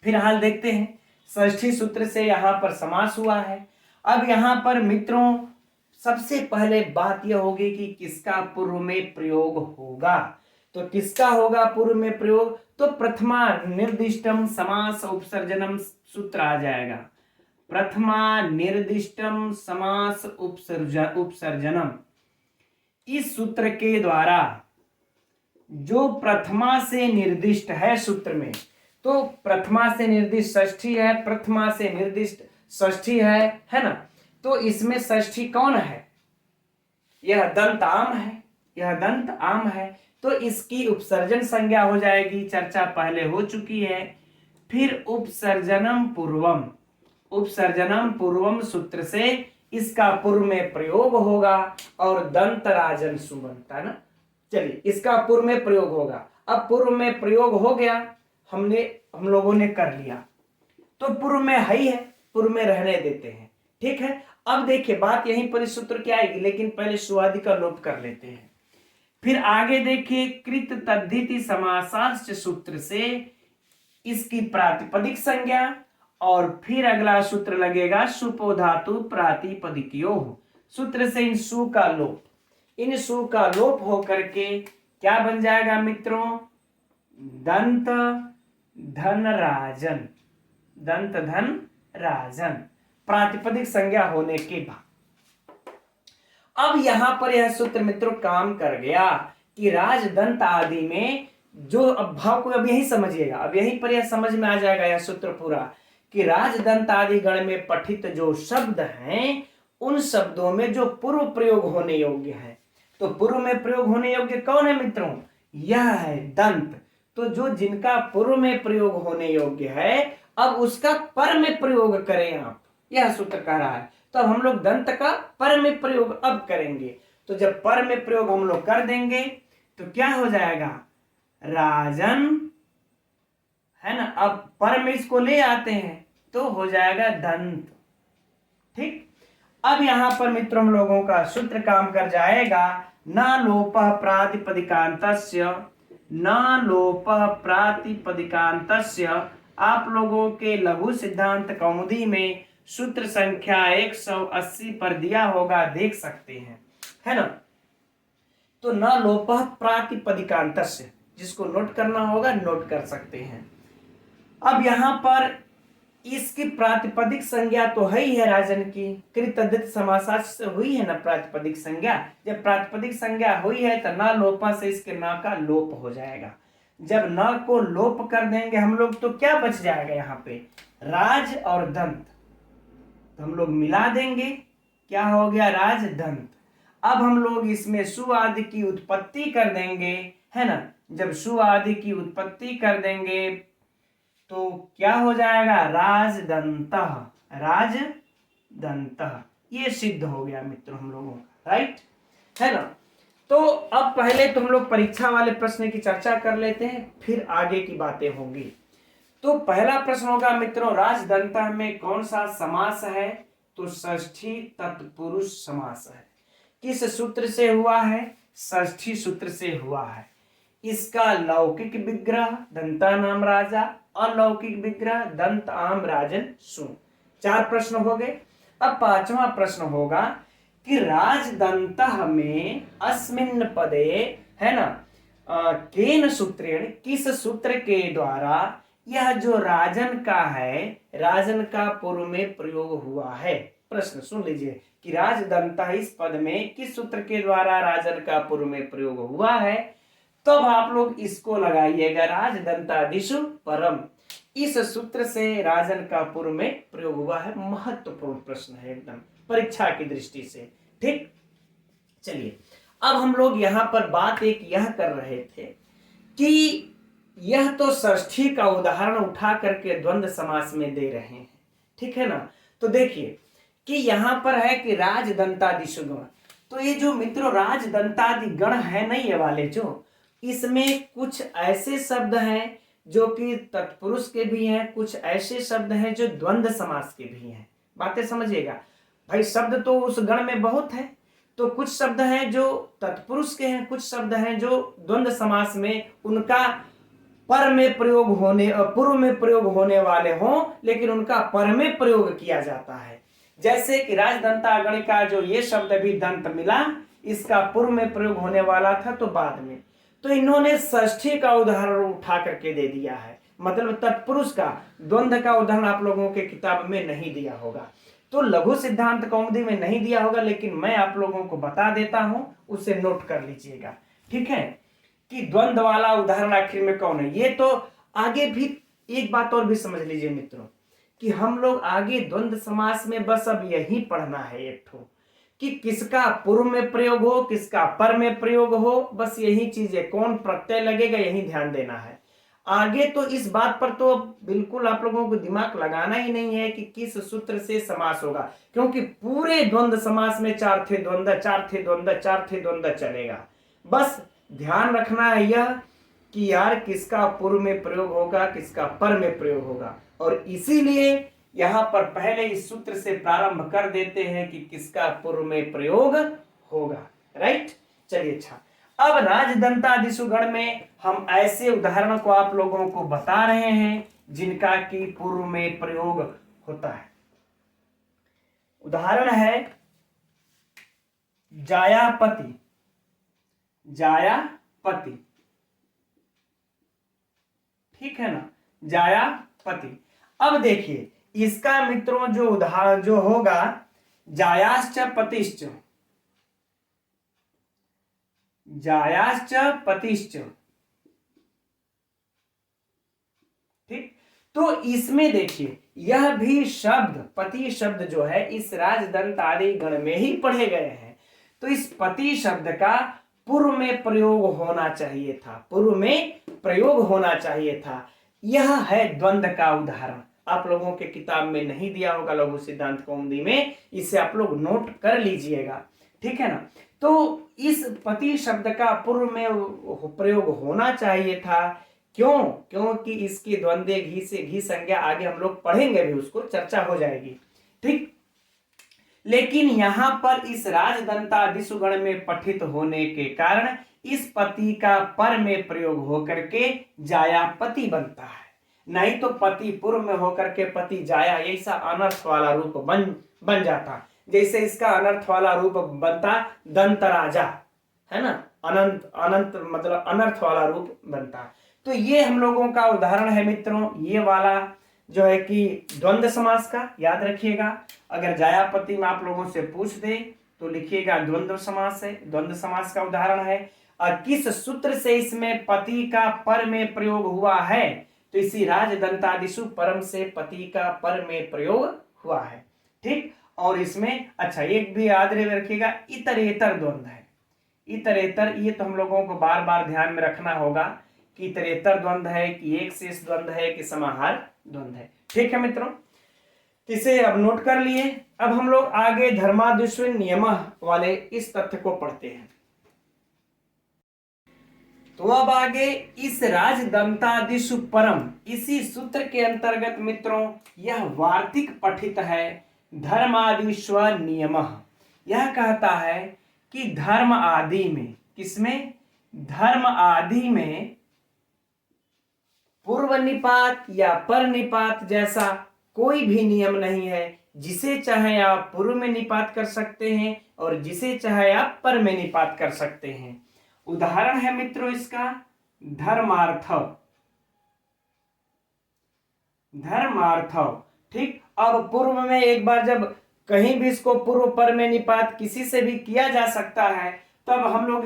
फिलहाल देखते हैं षष्ठी सूत्र से यहाँ पर समास हुआ है। अब यहाँ पर मित्रों सबसे पहले बात यह होगी कि किसका पूर्व में प्रयोग होगा। तो किसका होगा पूर्व में प्रयोग, तो प्रथमा निर्दिष्टम समास उपसर्जनम सूत्र आ जाएगा। प्रथमा निर्दिष्टम समास उपसर्जनम, इस सूत्र के द्वारा जो प्रथमा से निर्दिष्ट है सूत्र में, तो प्रथमा से निर्दिष्ट षष्ठी है, प्रथमा से निर्दिष्ट षष्ठी है ना, तो इसमें षष्ठी कौन है, यह दंत आम है, यह दंत आम है, तो इसकी उपसर्जन संज्ञा हो जाएगी, चर्चा पहले हो चुकी है। फिर उपसर्जनम पूर्वम, उपसर्जनम पूर्वम सूत्र से इसका पूर्व में प्रयोग होगा और दंत राजन सु बनता है ना। चलिए इसका पूर्व में प्रयोग होगा। अब पूर्व में प्रयोग हो गया, हम लोगों ने कर लिया, तो पूर्व में है ही है, पूर्व में रहने देते हैं। ठीक है, अब देखिए बात यहीं पर इस सूत्र की आएगी, लेकिन पहले सुआदि का लोप कर लेते हैं। फिर आगे देखिए कृत तद्धिति समासार्थ सूत्र से इसकी प्रातिपदिक संज्ञा, और फिर अगला सूत्र लगेगा सुपो धातु प्रातिपदिकयो सूत्र से इन सु का लोप, इन सु का लोप होकर के क्या बन जाएगा मित्रों, दंत धन राजन, दंत धन राजन, प्रातिपदिक संज्ञा होने के बाद। अब यहां पर यह सूत्र मित्रों काम कर गया कि राजदंत आदि में जो, अब भाव को अब यही समझिएगा, अब यहीं पर यह समझ में आ जाएगा यह सूत्र पूरा कि राजदंत आदि गण में पठित जो शब्द हैं उन शब्दों में जो पूर्व प्रयोग होने योग्य है, तो पूर्व में प्रयोग होने योग्य कौन है मित्रों, यह है दंत। तो जो जिनका पूर्व में प्रयोग होने योग्य है अब उसका पर में प्रयोग करें आप, यह सूत्र कह रहा है। तो अब हम लोग दंत का पर में प्रयोग अब करेंगे, तो जब पर में प्रयोग हम लोग कर देंगे तो क्या हो जाएगा, राजन, है ना। अब पर में इसको ले आते हैं तो हो जाएगा दंत। ठीक, अब यहां पर मित्रों हम लोगों का सूत्र काम कर जाएगा, न लोप प्रातिपदिकांतस्य, न लोप प्रातिपदिकांतस्य। आप लोगों के लघु सिद्धांत कौमुदी में सूत्र संख्या 180 पर दिया होगा, देख सकते हैं, है ना। तो न लोप प्रातिपदिकांतस्य, जिसको नोट करना होगा नोट कर सकते हैं। अब यहां पर इसकी प्रातिपदिक संज्ञा तो है ही है राजन की, कृतद्धित समासार्थ से हुई है ना प्रातिपदिक संज्ञा, जब प्रातिपदिक संज्ञा हुई है तो न लोपा से इसके न का लोप हो जाएगा। जब न को लोप कर देंगे हम लोग तो क्या बच जाएगा यहाँ पे, राज और दंत, तो हम लोग मिला देंगे, क्या हो गया, राज दंत। अब हम लोग इसमें सु आदि की उत्पत्ति कर देंगे, है ना। जब सु आदि की उत्पत्ति कर देंगे तो क्या हो जाएगा, राजदंतः, राजदंतः, ये सिद्ध हो गया मित्रों हम लोगों का, राइट, है ना। तो अब पहले तो हम लोग परीक्षा वाले प्रश्न की चर्चा कर लेते हैं, फिर आगे की बातें होंगी। तो पहला प्रश्न होगा मित्रों, राजदंत में कौन सा समास है, तो षष्ठी तत्पुरुष समास है। किस सूत्र से हुआ है, षष्ठी सूत्र से हुआ है। इसका लौकिक विग्रह दंतानाम राजा, अलौकिक विग्रह दंत आम राजन सु। 4 प्रश्न हो गए। अब 5वां प्रश्न होगा कि राजदंतः में अस्मिन् पदे, है ना, केन सूत्रेण, किस सूत्र के द्वारा यह जो राजन का है, राजन का पूर्व में प्रयोग हुआ है। प्रश्न सुन लीजिए कि राजदंता इस पद में किस सूत्र के द्वारा राजन का पूर्व में प्रयोग हुआ है। तब तो आप लोग इसको लगाइएगा, राजदंतादिषु परम, इस सूत्र से राजन का पूर्व में प्रयोग हुआ है। महत्वपूर्ण प्रश्न है एकदम परीक्षा की दृष्टि से। ठीक, चलिए अब हम लोग यहां पर बात एक यह कर रहे थे कि यह तो षष्ठी का उदाहरण उठा करके द्वंद्व समास में दे रहे हैं, ठीक है ना। तो देखिए कि यहां पर है कि राजदंतादिषु गण, तो ये जो मित्रों राजदंतादि गण है नहीं, ये वाले जो, इसमें कुछ ऐसे शब्द हैं जो कि तत्पुरुष के भी हैं, कुछ ऐसे शब्द हैं जो द्वंद्व समास के भी हैं। बातें समझिएगा भाई, शब्द तो उस गण में बहुत है, तो कुछ शब्द हैं जो तत्पुरुष के हैं, कुछ शब्द हैं जो द्वंद्व समास में उनका पर में प्रयोग होने, पूर्व में प्रयोग होने वाले हों, लेकिन उनका पर में प्रयोग किया जाता है। जैसे कि राजदंतागण का जो ये शब्द भी दंत मिला, इसका पूर्व में प्रयोग होने वाला था तो बाद में, तो इन्होंने षष्ठी का उदाहरण उठा करके दे दिया है, मतलब तत्पुरुष का, द्वंद्व का उदाहरण आप लोगों के किताब में नहीं दिया होगा, तो लघु सिद्धांत कौमुदी में नहीं दिया होगा, लेकिन मैं आप लोगों को बता देता हूं, उसे नोट कर लीजिएगा, ठीक है, कि द्वंद्व वाला उदाहरण आखिर में कौन है। ये तो आगे भी एक बात और भी समझ लीजिए मित्रों, कि हम लोग आगे द्वंद्व समास में बस अब यही पढ़ना है एक ठो, कि किसका पूर्व में प्रयोग हो, किसका पर में प्रयोग हो, बस यही चीज है, कौन प्रत्यय लगेगा यही ध्यान देना है। आगे तो इस बात पर तो बिल्कुल आप लोगों को दिमाग लगाना ही नहीं है कि किस सूत्र से समास होगा, क्योंकि पूरे द्वंद्व समास में 4 थे द्वंद्व, 4 थे द्वंद्व, 4 थे द्वंद्व चलेगा। बस ध्यान रखना है यह कि यार किसका पूर्व में प्रयोग होगा, किसका पर में प्रयोग होगा, और इसीलिए यहां पर पहले इस सूत्र से प्रारंभ कर देते हैं कि किसका पूर्व में प्रयोग होगा। राइट, चलिए अच्छा, अब राजदंतादिषु गण में हम ऐसे उदाहरण को आप लोगों को बता रहे हैं जिनका कि पूर्व में प्रयोग होता है। उदाहरण है जायापति, जायापति, ठीक है ना, जायापति। अब देखिए इसका मित्रों जो उदाहरण जो होगा, जायाश्च पतिश्च, जायाश्च पतिश्च, ठीक, तो इसमें देखिए यह भी शब्द, पति शब्द जो है इस राजदंत आदि गण में ही पढ़े गए हैं, तो इस पति शब्द का पूर्व में प्रयोग होना चाहिए था, पूर्व में प्रयोग होना चाहिए था। यह है द्वंद्व का उदाहरण, आप लोगों के किताब में नहीं दिया होगा लघु सिद्धांत कौमुदी में, इसे आप लोग नोट कर लीजिएगा, ठीक है ना। तो इस पति शब्द का पूर्व में प्रयोग होना चाहिए था, क्यों, क्योंकि इसकी द्वंद्व घी से घी संज्ञा आगे हम लोग पढ़ेंगे भी, उसको चर्चा हो जाएगी, ठीक। लेकिन यहां पर इस राजदंतादिषु गण में पठित होने के कारण इस पति का पर में प्रयोग होकर के जायापति बनता है, नहीं तो पति पूर्व में होकर के पति जाया, ऐसा अनर्थ वाला रूप बन जाता। जैसे इसका अनर्थ वाला रूप बनता दंत राजा, है ना, अनंत, अनंत मतलब अनर्थ वाला रूप बनता। तो ये हम लोगों का उदाहरण है मित्रों, ये वाला जो है कि द्वंद्व समास का, याद रखिएगा। अगर जायापति में आप लोगों से पूछ दे तो लिखिएगा द्वंद्व समास है, द्वंद्व समास का उदाहरण है। और किस सूत्र से इसमें पति का पर में प्रयोग हुआ है, तो इसी राजदंतादिषु परम से पति का पर में प्रयोग हुआ है, ठीक। और इसमें अच्छा एक भी याद रखिएगा, इतरेतर द्वंद्व है, इतरेतर, ये तो हम लोगों को बार बार ध्यान में रखना होगा कि इतरेतर द्वंद्व है कि एक शेष द्वंद्व है कि समाहार द्वंद्व है, ठीक है मित्रों। इसे अब नोट कर लिए। अब हम लोग आगे धर्मादिष्विन नियम वाले इस तथ्य को पढ़ते हैं। तो अब आगे इस राजदंतादिषु परम, इसी सूत्र के अंतर्गत मित्रों यह वार्तिक पठित है धर्मादिष्व नियम। यह कहता है कि धर्म आदि में, किसमें, धर्म आदि में पूर्व निपात या पर निपात जैसा कोई भी नियम नहीं है। जिसे चाहे आप पूर्व में निपात कर सकते हैं और जिसे चाहे आप पर में निपात कर सकते हैं। उदाहरण है मित्रों इसका धर्मार्थव। धर्मार्थव, ठीक। अब पूर्व में एक बार जब कहीं भी इसको पूर्व पर में निपात किसी से भी किया जा सकता है, तब हम लोग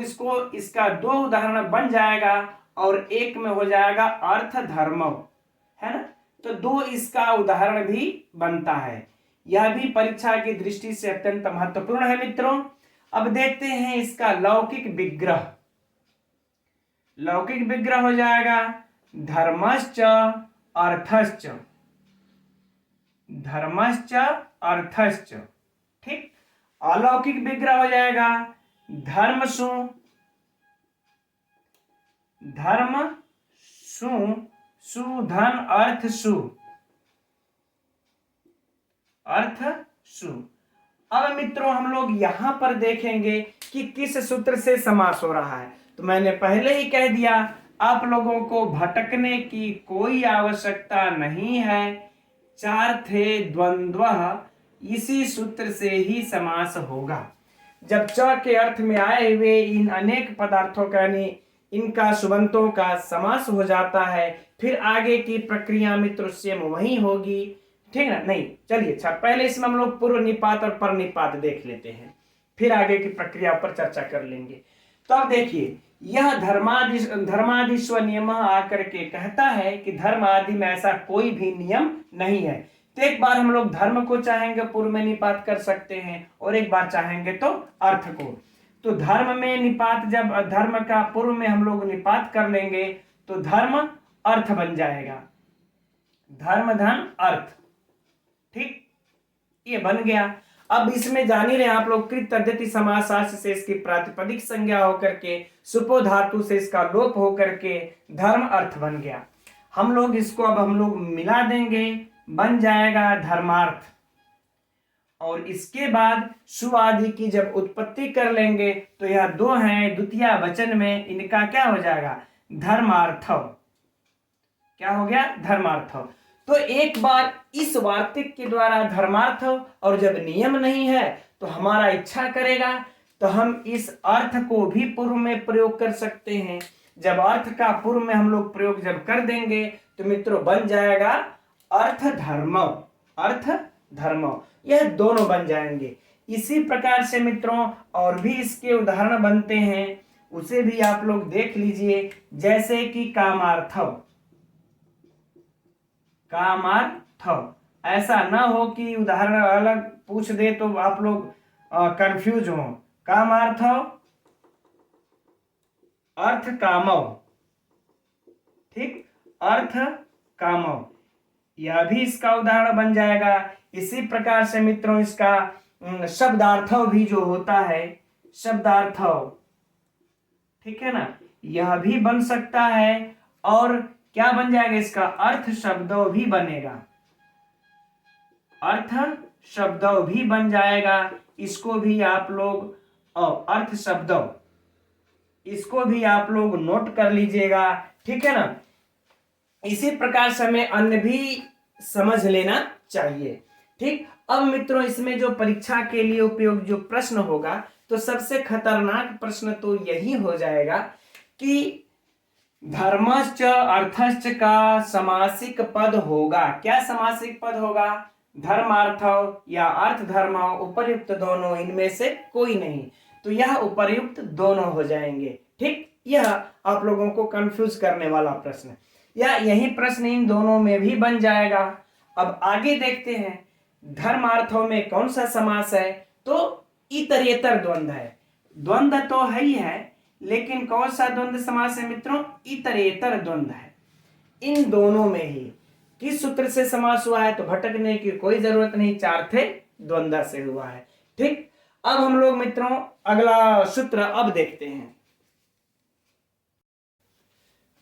इसका दो उदाहरण बन जाएगा और एक में हो जाएगा अर्थ धर्मव, है ना। तो दो इसका उदाहरण भी बनता है। यह भी परीक्षा की दृष्टि से अत्यंत महत्वपूर्ण है मित्रों। अब देखते हैं इसका लौकिक विग्रह। लौकिक विग्रह हो जाएगा धर्मश्च अर्थश्च। धर्मश्च अर्थश्च, ठीक। अलौकिक विग्रह हो जाएगा धर्मसु। धर्म सु, सु धन अर्थ सु, अर्थ सु। अब मित्रों हम लोग यहां पर देखेंगे कि किस सूत्र से समास हो रहा है। तो मैंने पहले ही कह दिया, आप लोगों को भटकने की कोई आवश्यकता नहीं है। चार्थे द्वंद्वः, इसी सूत्र से ही समास होगा। जब च के अर्थ में आए हुए इन अनेक पदार्थों का यानी इनका सुबंतों का समास हो जाता है, फिर आगे की प्रक्रिया मित्र सेम वही होगी, ठीक है ना। नहीं, चलिए अच्छा, पहले इसमें हम लोग पूर्व निपात और पर निपात देख लेते हैं, फिर आगे की प्रक्रिया पर चर्चा कर लेंगे। तो अब देखिए, यह धर्मादिस्व नियम आकर के कहता है कि धर्म आदि में ऐसा कोई भी नियम नहीं है। तो एक बार हम लोग धर्म को चाहेंगे पूर्व में निपात कर सकते हैं और एक बार चाहेंगे तो अर्थ को। तो धर्म में निपात, जब धर्म का पूर्व में हम लोग निपात कर लेंगे तो धर्म अर्थ बन जाएगा। धर्म धन अर्थ, ठीक, ये बन गया। अब इसमें जान ही रहे आप लोग, कृत तद्धित समासार्थ से इसकी प्रातिपदिक संज्ञा होकर के सुपो धातु से इसका लोप होकर के धर्म अर्थ बन गया। हम लोग इसको अब हम लोग मिला देंगे, बन जाएगा धर्मार्थ। और इसके बाद सु आदि की जब उत्पत्ति कर लेंगे तो यह दो हैं, द्वितीय वचन में इनका क्या हो जाएगा धर्मार्थव। क्या हो गया धर्मार्थव। तो एक बार इस वार्तिक के द्वारा धर्मार्थ, और जब नियम नहीं है तो हमारा इच्छा करेगा तो हम इस अर्थ को भी पूर्व में प्रयोग कर सकते हैं। जब अर्थ का पूर्व में हम लोग प्रयोग जब कर देंगे तो मित्रों बन जाएगा अर्थ धर्मव। अर्थ धर्मव, यह दोनों बन जाएंगे। इसी प्रकार से मित्रों और भी इसके उदाहरण बनते हैं, उसे भी आप लोग देख लीजिए। जैसे कि कामार्थव। कामार्थव, ऐसा ना हो कि उदाहरण अलग पूछ दे तो आप लोग कंफ्यूज हो। कामार्थव अर्थ कामव, ठीक, अर्थ कामव, यह भी इसका उदाहरण बन जाएगा। इसी प्रकार से मित्रों इसका शब्दार्थव भी जो होता है, शब्दार्थव, ठीक है ना, यह भी बन सकता है। और क्या बन जाएगा इसका अर्थ शब्दव भी बनेगा। अर्थ शब्दव भी बन जाएगा। इसको भी आप लोग अर्थ शब्दव, इसको भी आप लोग नोट कर लीजिएगा, ठीक है ना। इसी प्रकार से हमें अन्य भी समझ लेना चाहिए, ठीक। अब मित्रों इसमें जो परीक्षा के लिए उपयोग जो प्रश्न होगा, तो सबसे खतरनाक प्रश्न तो यही हो जाएगा कि धर्मश्च अर्थश्च का समासिक पद होगा। क्या समासिक पद होगा? धर्मार्थव या अर्थ धर्मव, उपर्युक्त दोनों, इनमें से कोई नहीं। तो यह उपर्युक्त दोनों हो जाएंगे, ठीक। यह आप लोगों को कंफ्यूज करने वाला प्रश्न, या यही प्रश्न इन दोनों में भी बन जाएगा। अब आगे देखते हैं धर्मार्थों में कौन सा समास है। तो इतरेतर द्वंद्व है। द्वंद्व तो है ही है, लेकिन कौन सा द्वंद्व समास है मित्रों? इतरेतर द्वंद्व है। इन दोनों में ही किस सूत्र से समास हुआ है? तो भटकने की कोई जरूरत नहीं, चार्थे द्वंद्व से हुआ है, ठीक। अब हम लोग मित्रों अगला सूत्र अब देखते हैं।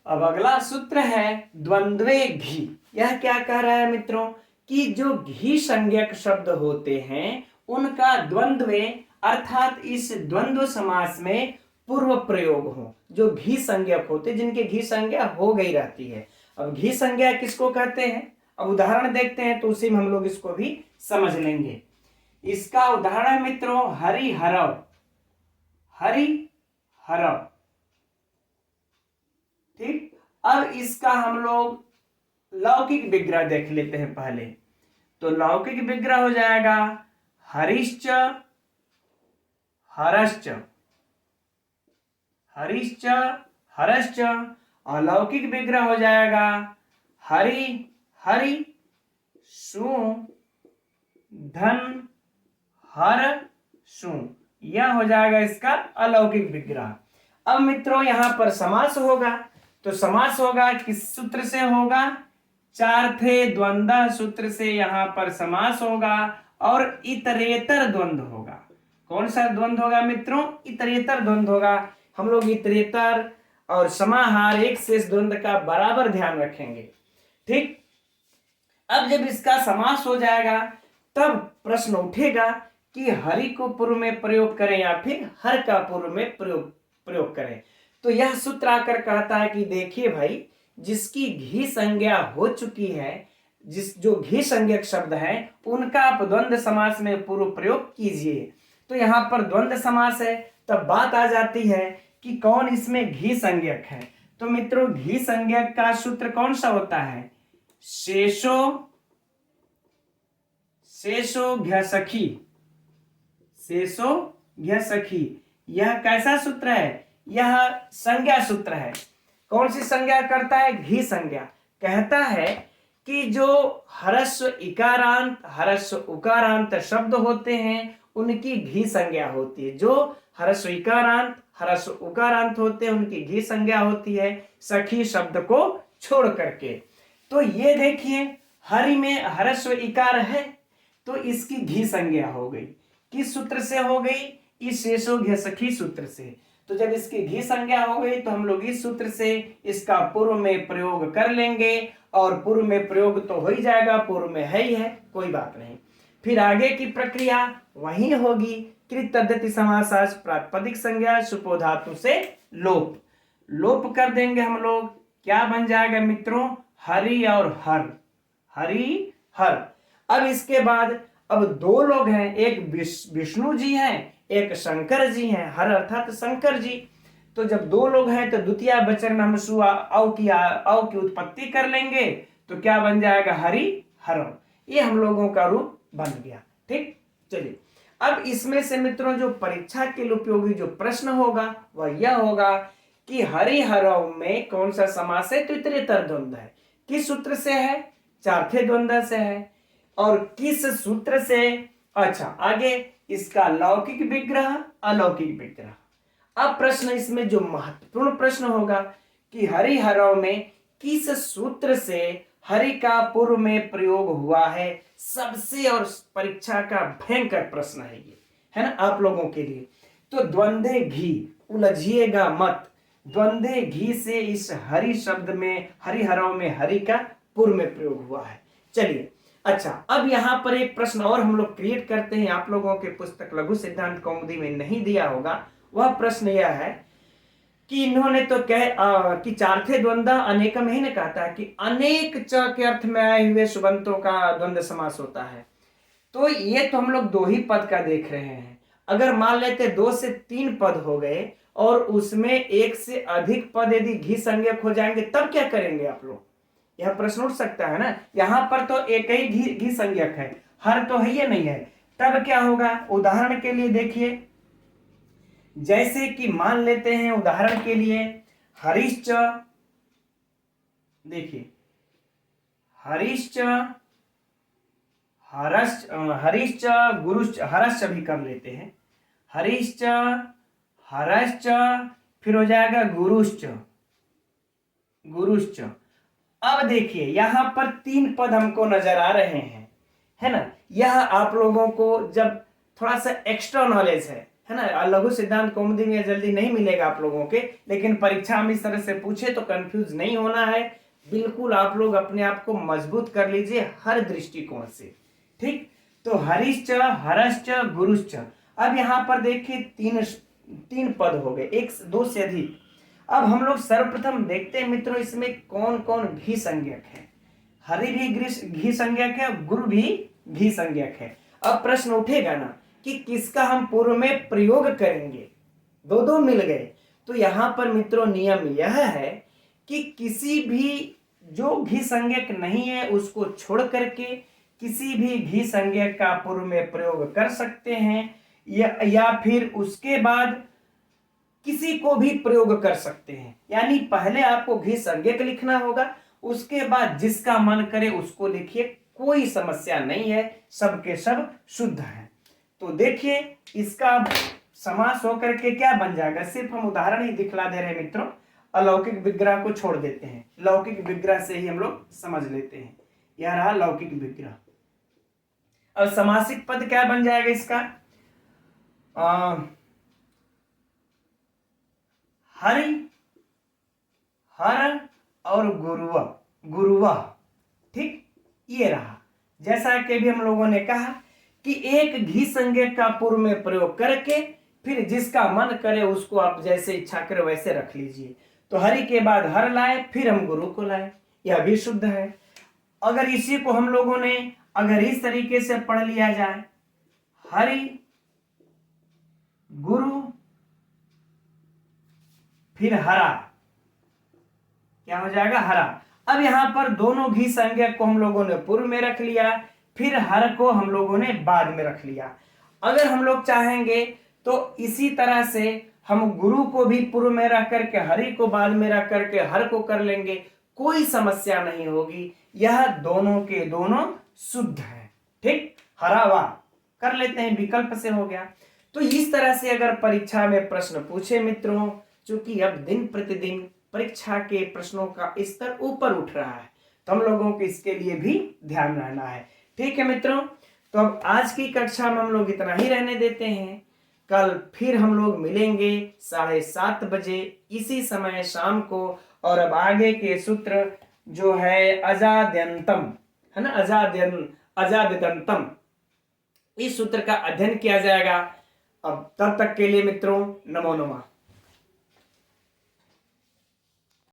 अब अगला सूत्र है द्वंद्वे घी। यह क्या कह रहा है मित्रों कि जो घी संज्ञक शब्द होते हैं उनका द्वंद्वे अर्थात इस द्वंद्व समास में पूर्व प्रयोग हो, जो घी संज्ञक होते, जिनके घी संज्ञा हो गई रहती है। अब घी संज्ञा किसको कहते हैं, अब उदाहरण देखते हैं तो उसी में हम लोग इसको भी समझ लेंगे। इसका उदाहरण है मित्रों हरिहरव, हरिहरव। ठीक, अब इसका हम लोग लौकिक विग्रह देख लेते हैं पहले। तो लौकिक विग्रह हो जाएगा हरिश्च, हरश्च, हरिश्च, हरश्च। और लौकिक विग्रह हो जाएगा हरि, हरि, सु, धन, हर, सु। यह हो जाएगा इसका अलौकिक विग्रह। अब मित्रों यहां पर समास होगा, तो समास होगा किस सूत्र से होगा, चार्थे द्वंद्व सूत्र से यहां पर समास होगा और इतरेतर द्वंद्व होगा। कौन सा द्वंद्व होगा मित्रों, इतरेतर द्वंद्व होगा। हम लोग इतरेतर और समाहार एक शेष द्वंद्व का बराबर ध्यान रखेंगे। ठीक, अब जब इसका समास हो जाएगा तब प्रश्न उठेगा कि हरि को पूर्व में प्रयोग करें या फिर हर का पूर्व में प्रयोग करें। तो यह सूत्र आकर कहता है कि देखिए भाई, जिसकी घी संज्ञा हो चुकी है, जो घी संज्ञक शब्द है, उनका आप द्वंद्व समास में पूर्व प्रयोग कीजिए। तो यहाँ पर द्वंद्व समास है, तब बात आ जाती है कि कौन इसमें घी संज्ञक है। तो मित्रों घी संज्ञक का सूत्र कौन सा होता है, शेषो, शेषो घ्यसखी, शेषो घ्यसखी। यह कैसा सूत्र है, यह संज्ञा सूत्र है। कौन सी संज्ञा करता है, घी संज्ञा। कहता है कि जो हरस्व इकारांत, हरस्व उकारांत शब्द होते हैं उनकी घी संज्ञा होती है। जो हरस्व इकारांत, हरस्व उकारांत होते हैं उनकी घी संज्ञा होती है, सखी शब्द को छोड़ करके। तो ये देखिए हरि में हरस्व इकार है तो इसकी घी संज्ञा हो गई। किस सूत्र से हो गई, इस शेषो घ्यसखी सूत्र से। तो जब इसकी घी संज्ञा हो गई तो हम लोग इस सूत्र से इसका पूर्व में प्रयोग कर लेंगे, और पूर्व में प्रयोग तो हो ही जाएगा, पूर्व में है ही है, कोई बात नहीं। फिर आगे की प्रक्रिया वही होगी, कृत तद्धित समासाच प्रातिपदिक संज्ञा सुपो धातु से लोप, लोप कर देंगे हम लोग। क्या बन जाएगा मित्रों, हरि और हर, हरि हर। अब इसके बाद अब दो लोग हैं, एक विष्णु जी हैं, एक शंकर जी हैं, हर अर्थात शंकर जी। तो जब दो लोग हैं तो द्वितीय वचन में हम सु औ की उत्पत्ति कर लेंगे, तो क्या बन जाएगा, हरि हरम। ये हम लोगों का रूप बन गया। ठीक, चलिए अब इसमें से मित्रों जो परीक्षा के लिए उपयोगी जो प्रश्न होगा वह यह होगा कि हरि हरव में कौन सा समास है, तो इतरेतर द्वंद्व है। किस सूत्र से है, चार्थे द्वंद्व से है। और किस सूत्र से, अच्छा आगे इसका लौकिक विग्रह, अलौकिक विग्रह। अब प्रश्न इसमें जो महत्वपूर्ण प्रश्न होगा कि हरि हरव में किस सूत्र से हरि का पूर्व में प्रयोग हुआ है, सबसे और परीक्षा का भयंकर प्रश्न है ये, है ना, आप लोगों के लिए। तो द्वंद्वे घी, उलझिएगा मत, द्वंद्वे घी से इस हरि शब्द में, हरि हरव में हरि का पूर्व में प्रयोग हुआ है। चलिए अच्छा, अब यहाँ पर एक प्रश्न और हम लोग क्रिएट करते हैं, आप लोगों के पुस्तक लघु सिद्धांत कौमुदी में नहीं दिया होगा। वह प्रश्न यह है कि इन्होंने तो कि चार्थे द्वंद्व अनेकम ही ने कहता है कि अनेक च के अर्थ में आए हुए सुबंतों का द्वंद्व समास होता है। तो ये तो हम लोग दो ही पद का देख रहे हैं। अगर मान लेते 2 से 3 पद हो गए और उसमें 1 से अधिक पद यदि घी संज्ञक हो जाएंगे तब क्या करेंगे आप लोग, यह प्रश्न उठ सकता है ना। यहां पर तो एक ही घी संज्ञक है, हर तो है ये नहीं है, तब क्या होगा। उदाहरण के लिए देखिए, जैसे कि मान लेते हैं उदाहरण के लिए हरिश्च, देखिए हरिश्च, हरिश्च गुरुश्च, हरश्च भी कर लेते हैं, हरिश्च हरश्च, फिर हो जाएगा गुरुश्च, गुरुश्च। अब देखिए यहां पर 3 पद हमको नजर आ रहे हैं, है ना। यह आप लोगों को जब थोड़ा सा एक्स्ट्रा नॉलेज है ना, लघु सिद्धांत कौमुदी में जल्दी नहीं मिलेगा आप लोगों के, लेकिन परीक्षा में इस तरह से पूछे तो कंफ्यूज नहीं होना है। बिल्कुल आप लोग अपने आप को मजबूत कर लीजिए हर दृष्टिकोण से। ठीक, तो हरिश्च, हरश्च, गुरुश्च। अब यहाँ पर देखिए 3 3 पद हो गए, एक 2 से अधिक। अब हम लोग सर्वप्रथम देखते हैं मित्रों इसमें कौन कौन भी संज्ञक है। हरि भी घी संज्ञक है, गुरु भी घी संज्ञक है। अब प्रश्न उठेगा ना कि किसका हम पूर्व में प्रयोग करेंगे, दो दो मिल गए। तो यहां पर मित्रों नियम यह है कि किसी भी जो घी संज्ञक नहीं है उसको छोड़ करके किसी भी घी संज्ञक का पूर्व में प्रयोग कर सकते हैं, या फिर उसके बाद किसी को भी प्रयोग कर सकते हैं। यानी पहले आपको घी संज्ञक लिखना होगा, उसके बाद जिसका मन करे उसको लिखिए, कोई समस्या नहीं है, सबके सब शुद्ध है। तो देखिए इसका समास होकर के क्या बन जाएगा, सिर्फ हम उदाहरण ही दिखला दे रहे हैं मित्रों, अलौकिक विग्रह को छोड़ देते हैं, लौकिक विग्रह से ही हम लोग समझ लेते हैं। यह रहा लौकिक विग्रह। अब समासिक पद क्या बन जाएगा इसका, हरि, हर और गुरुवा, गुरुवा, ठीक, ये रहा। जैसा कि भी हम लोगों ने कहा कि एक घी संज्ञक का पूर्व में प्रयोग करके फिर जिसका मन करे उसको आप जैसे इच्छा करे वैसे रख लीजिए। तो हरि के बाद हर लाए, फिर हम गुरु को लाए, यह भी शुद्ध है। अगर इसी को हम लोगों ने अगर इस तरीके से पढ़ लिया जाए, हरि गुरु फिर हरा, क्या हो जाएगा, हरा। अब यहां पर दोनों घी संज्ञक को हम लोगों ने पूर्व में रख लिया, फिर हर को हम लोगों ने बाद में रख लिया। अगर हम लोग चाहेंगे तो इसी तरह से हम गुरु को भी पूर्व में रख करके हरि को बाद में रख करके हर को कर लेंगे, कोई समस्या नहीं होगी। यह दोनों के दोनों शुद्ध है, ठीक, हरावा कर लेते हैं, विकल्प से हो गया। तो इस तरह से अगर परीक्षा में प्रश्न पूछे मित्रों, चूंकि अब दिन प्रतिदिन परीक्षा के प्रश्नों का स्तर ऊपर उठ रहा है, तो हम लोगों को इसके लिए भी ध्यान रहना है। ठीक है मित्रों, तो अब आज की कक्षा में हम लोग इतना ही रहने देते हैं। कल फिर हम लोग मिलेंगे 7:30 बजे इसी समय शाम को। और अब आगे के सूत्र जो है अजाद्यंतम है ना, अजाद्यंतम, इस सूत्र का अध्ययन किया जाएगा। अब तब तक के लिए मित्रों नमो नमः।